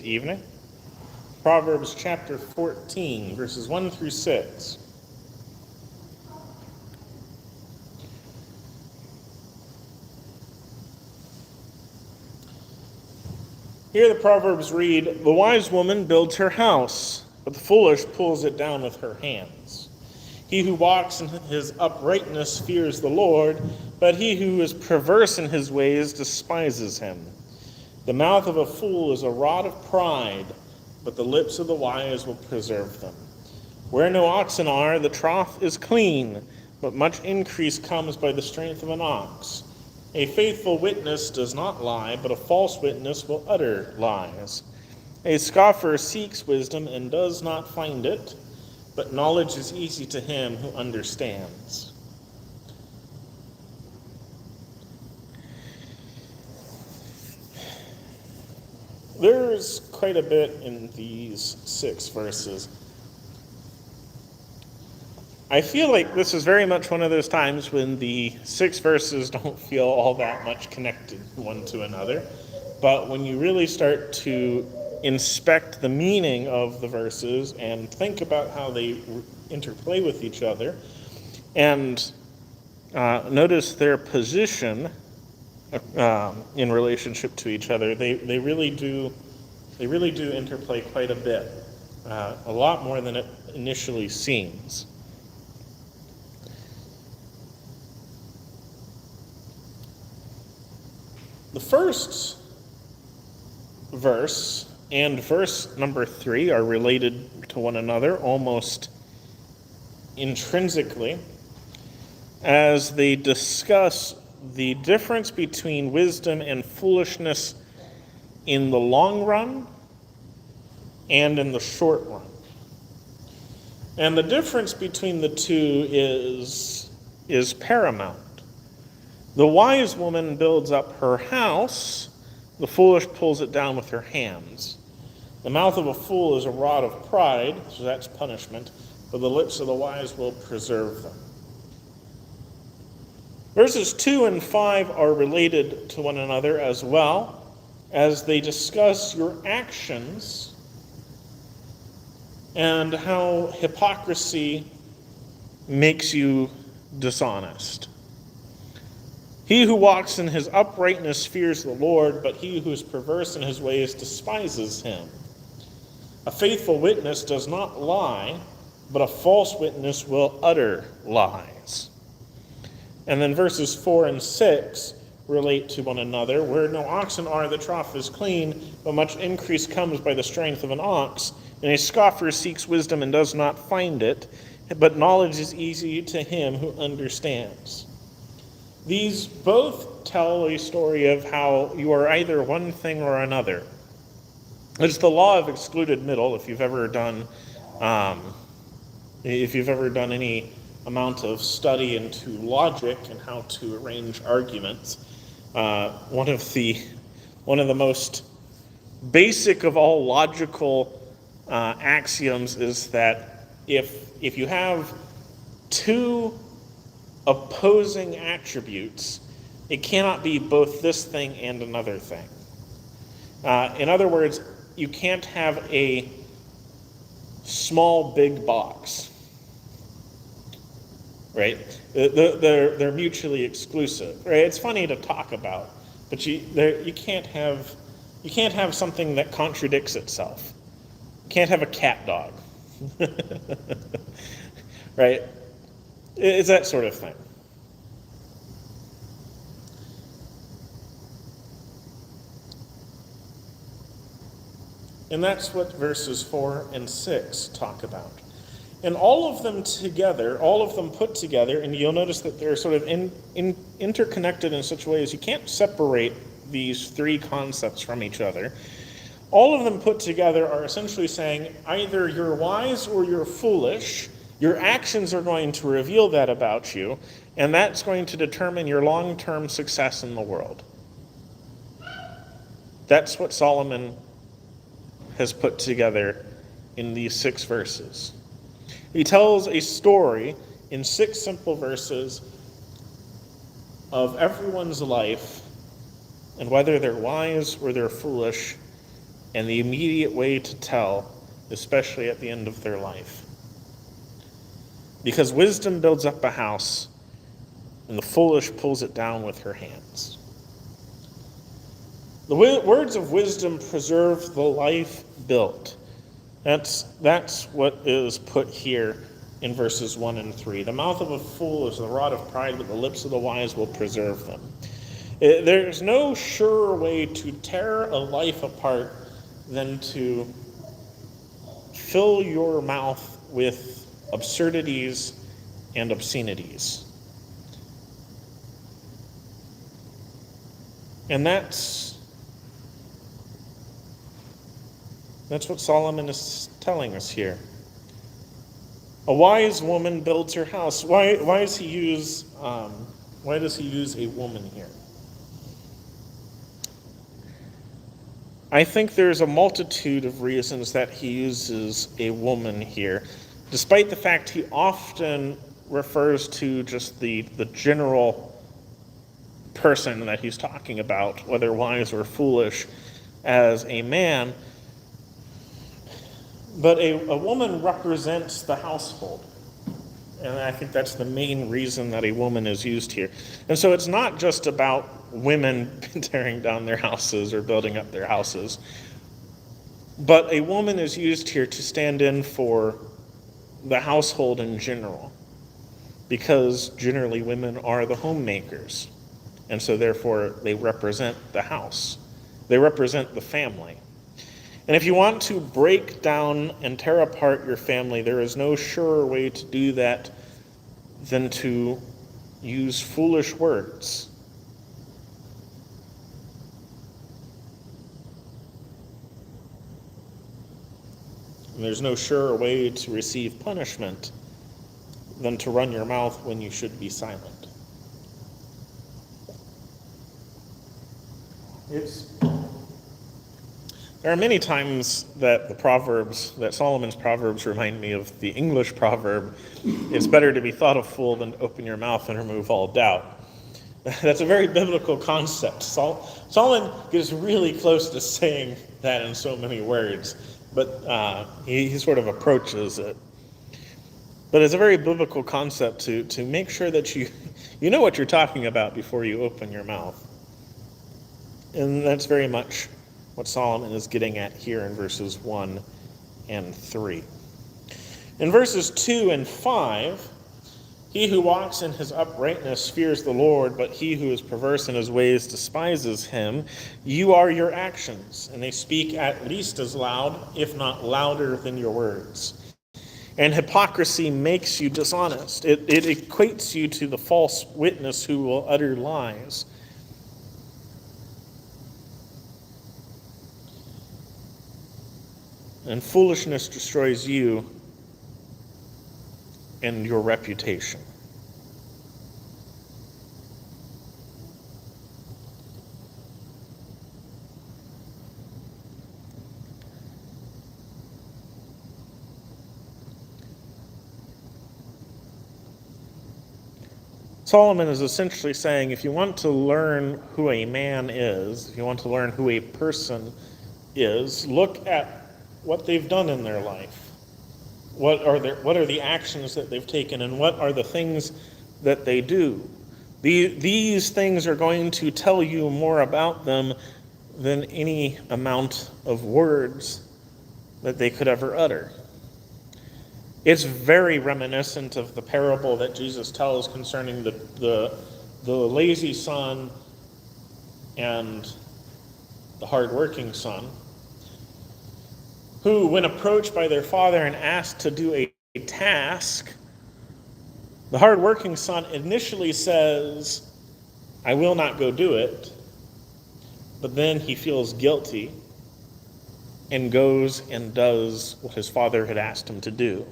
Evening. Proverbs chapter 14, verses 1 through 6. Here the Proverbs read, "The wise woman builds her house, but the foolish pulls it down with her hands. He who walks in his uprightness fears the Lord, but he who is perverse in his ways despises him. The mouth of a fool is a rod of pride, but the lips of the wise will preserve them. Where no oxen are, the trough is clean, but much increase comes by the strength of an ox. A faithful witness does not lie, but a false witness will utter lies. A scoffer seeks wisdom and does not find it, but knowledge is easy to him who understands." There's quite a bit in these 6 verses. I feel like this is very much one of those times when the 6 verses don't feel all that much connected one to another. But when you really start to inspect the meaning of the verses and think about how they interplay with each other and notice their position in relationship to each other, they really do interplay quite a bit, a lot more than it initially seems. The first verse and verse number 3 are related to one another almost intrinsically, as they discuss the difference between wisdom and foolishness in the long run and in the short run. And the difference between the two is paramount. The wise woman builds up her house, the foolish pulls it down with her hands. The mouth of a fool is a rod of pride, so that's punishment, but the lips of the wise will preserve them. Verses 2 and 5 are related to one another as well, as they discuss your actions and how hypocrisy makes you dishonest. He who walks in his uprightness fears the Lord, but he who is perverse in his ways despises him. A faithful witness does not lie, but a false witness will utter lies. And then verses 4 and 6 relate to one another. Where no oxen are, the trough is clean, but much increase comes by the strength of an ox. And a scoffer seeks wisdom and does not find it, but knowledge is easy to him who understands. These both tell a story of how you are either one thing or another. It's the law of excluded middle. If you've ever done any amount of study into logic and how to arrange arguments, one of the most basic of all logical axioms is that if you have two opposing attributes, it cannot be both this thing and another thing. In other words, you can't have a small big box, right? They're mutually exclusive, right? It's funny to talk about, but you can't have something that contradicts itself. You can't have a cat dog, right? It's that sort of thing. And that's what verses 4 and 6 talk about. And all of them together, all of them put together, and you'll notice that they're sort of interconnected in such a way as you can't separate these 3 concepts from each other. All of them put together are essentially saying either you're wise or you're foolish. Your actions are going to reveal that about you, and that's going to determine your long-term success in the world. That's what Solomon has put together in these 6 verses. He tells a story in 6 simple verses of everyone's life and whether they're wise or they're foolish, and the immediate way to tell, especially at the end of their life. Because wisdom builds up a house, and the foolish pulls it down with her hands. The words of wisdom preserve the life built. That's what is put here in verses 1 and 3. The mouth of a fool is the rod of pride, but the lips of the wise will preserve them. There's no surer way to tear a life apart than to fill your mouth with absurdities and obscenities. And that's what Solomon is telling us here. A wise woman builds her house. Why does he use a woman here? I think there's a multitude of reasons that he uses a woman here, despite the fact he often refers to just the general person that he's talking about, whether wise or foolish, as a man. But a woman represents the household. And I think that's the main reason that a woman is used here. And so it's not just about women tearing down their houses or building up their houses, but a woman is used here to stand in for the household in general, because generally women are the homemakers, and so therefore they represent the house. They represent the family. And if you want to break down and tear apart your family, there is no surer way to do that than to use foolish words. And there's no surer way to receive punishment than to run your mouth when you should be silent. There are many times that Solomon's Proverbs remind me of the English proverb, "It's better to be thought a fool than to open your mouth and remove all doubt." That's a very biblical concept. Solomon gets really close to saying that in so many words, but he sort of approaches it. But it's a very biblical concept to make sure that you know what you're talking about before you open your mouth. And that's very much what Solomon is getting at here in verses 1 and 3. In verses 2 and 5, he who walks in his uprightness fears the Lord, but he who is perverse in his ways despises him. You are your actions, and they speak at least as loud, if not louder, than your words. And hypocrisy makes you dishonest. It equates you to the false witness who will utter lies. And foolishness destroys you and your reputation. Solomon is essentially saying, if you want to learn who a man is, if you want to learn who a person is, look at what they've done in their life. What are the actions that they've taken, and what are the things that they do? These things are going to tell you more about them than any amount of words that they could ever utter. It's very reminiscent of the parable that Jesus tells concerning the lazy son and the hardworking son, who, when approached by their father and asked to do a task, the hardworking son initially says, "I will not go do it," but then he feels guilty and goes and does what his father had asked him to do.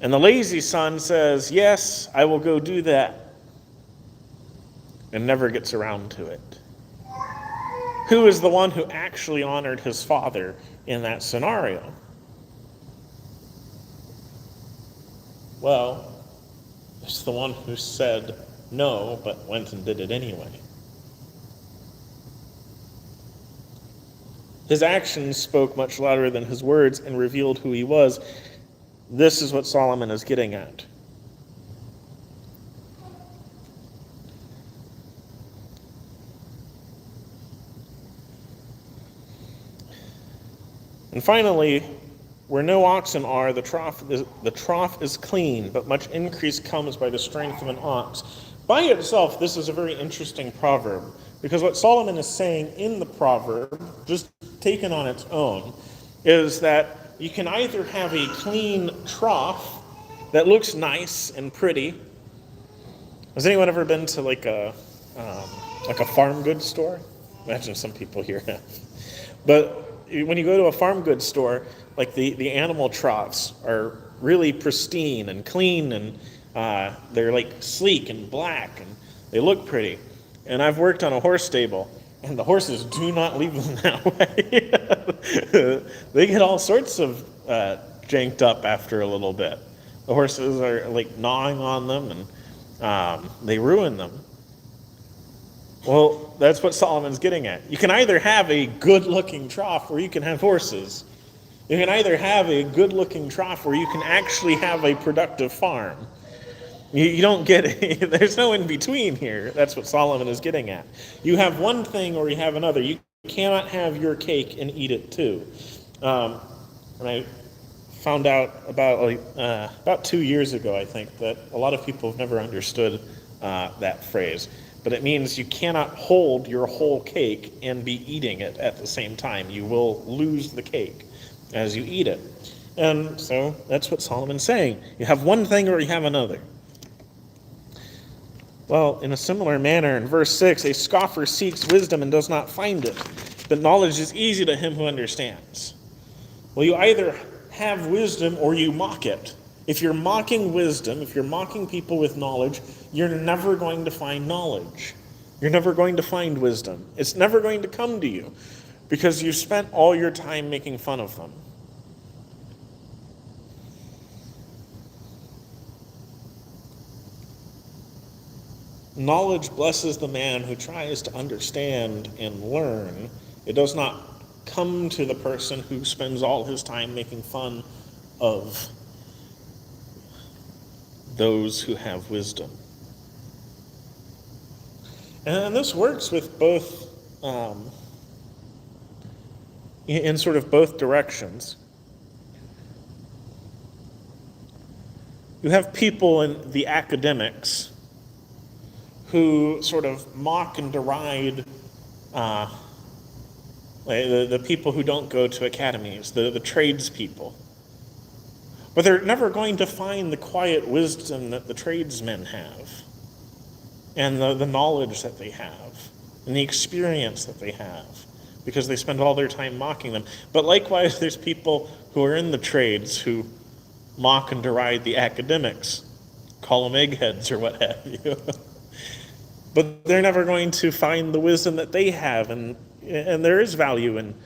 And the lazy son says, "Yes, I will go do that," and never gets around to it. Who is the one who actually honored his father in that scenario? Well, it's the one who said no, but went and did it anyway. His actions spoke much louder than his words and revealed who he was. This is what Solomon is getting at. And finally, where no oxen are, the trough is clean, but much increase comes by the strength of an ox. By itself, this is a very interesting proverb, because what Solomon is saying in the proverb, just taken on its own, is that you can either have a clean trough that looks nice and pretty. Has anyone ever been to like a farm goods store? Imagine some people here have. But when you go to a farm goods store, like the animal troughs are really pristine and clean, and they're like sleek and black, and they look pretty. And I've worked on a horse stable, and the horses do not leave them that way. They get all sorts of janked up after a little bit. The horses are like gnawing on them, and they ruin them. Well, that's what Solomon's getting at. You can either have a good-looking trough or you can have horses. You can either have a good-looking trough or you can actually have a productive farm. You don't get it. There's no in-between here. That's what Solomon is getting at. You have one thing or you have another. You cannot have your cake and eat it too. And I found out about 2 years ago, I think, that a lot of people have never understood that phrase. But it means you cannot hold your whole cake and be eating it at the same time. You will lose the cake as you eat it. And so that's what Solomon's saying. You have one thing or you have another. Well, in a similar manner, in verse 6, a scoffer seeks wisdom and does not find it, but knowledge is easy to him who understands. Well, you either have wisdom or you mock it. If you're mocking wisdom, if you're mocking people with knowledge, you're never going to find knowledge. You're never going to find wisdom. It's never going to come to you because you've spent all your time making fun of them. Knowledge blesses the man who tries to understand and learn. It does not come to the person who spends all his time making fun of those who have wisdom. And this works with both, in sort of both directions. You have people in the academics who sort of mock and deride the people who don't go to academies, the tradespeople. But they're never going to find the quiet wisdom that the tradesmen have, and the knowledge that they have, and the experience that they have, because they spend all their time mocking them. But likewise, there's people who are in the trades who mock and deride the academics, call them eggheads or what have you. But they're never going to find the wisdom that they have, and there is value in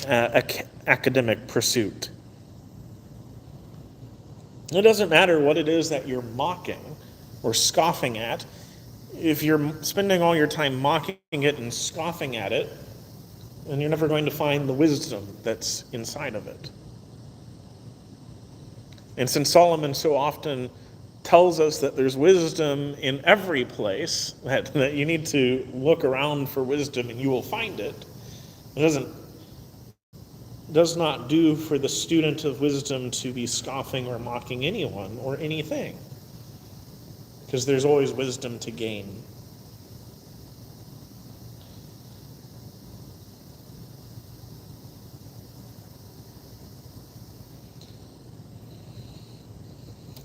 academic pursuit. It doesn't matter what it is that you're mocking or scoffing at. If you're spending all your time mocking it and scoffing at it, then you're never going to find the wisdom that's inside of it. And since Solomon so often tells us that there's wisdom in every place, that you need to look around for wisdom and you will find it, it does not do for the student of wisdom to be scoffing or mocking anyone or anything, because there's always wisdom to gain.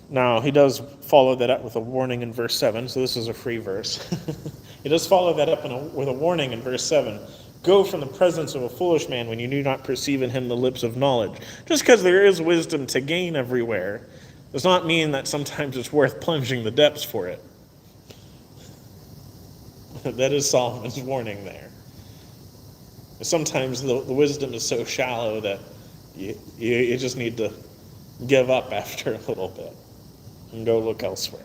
Now, he does follow that up with a warning in verse 7, so this is a free verse. He does follow that up with a warning in verse 7. Go from the presence of a foolish man when you do not perceive in him the lips of knowledge. Just because there is wisdom to gain everywhere does not mean that sometimes it's worth plunging the depths for it. That is Solomon's warning there. Sometimes the wisdom is so shallow that you just need to give up after a little bit and go look elsewhere.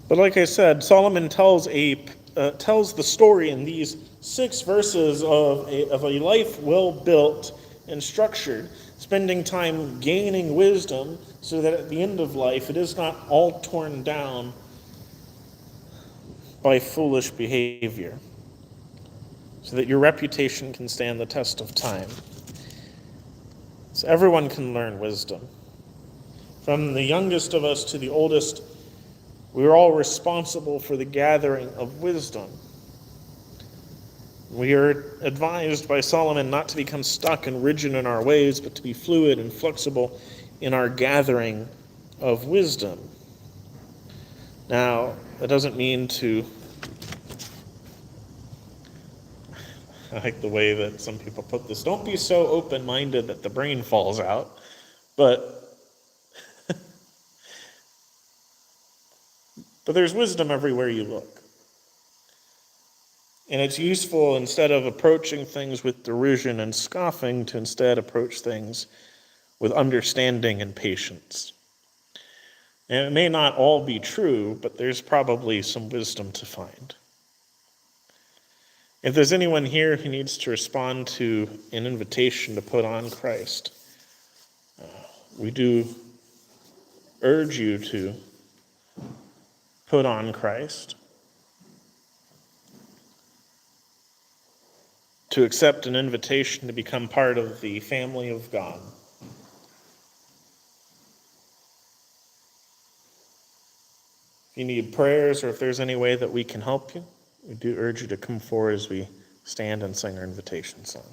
But like I said, Solomon tells the story in these 6 verses of a life well built and structured, spending time gaining wisdom so that at the end of life it is not all torn down by foolish behavior, so that your reputation can stand the test of time. So everyone can learn wisdom. From the youngest of us to the oldest, we are all responsible for the gathering of wisdom. We are advised by Solomon not to become stuck and rigid in our ways, but to be fluid and flexible in our gathering of wisdom. Now, that doesn't mean to, I like the way that some people put this, don't be so open-minded that the brain falls out, but there's wisdom everywhere you look. And it's useful, instead of approaching things with derision and scoffing, to instead approach things with understanding and patience. And it may not all be true, but there's probably some wisdom to find. If there's anyone here who needs to respond to an invitation to put on Christ, we do urge you to put on Christ, to accept an invitation to become part of the family of God. If you need prayers, or if there's any way that we can help you, we do urge you to come forward as we stand and sing our invitation song.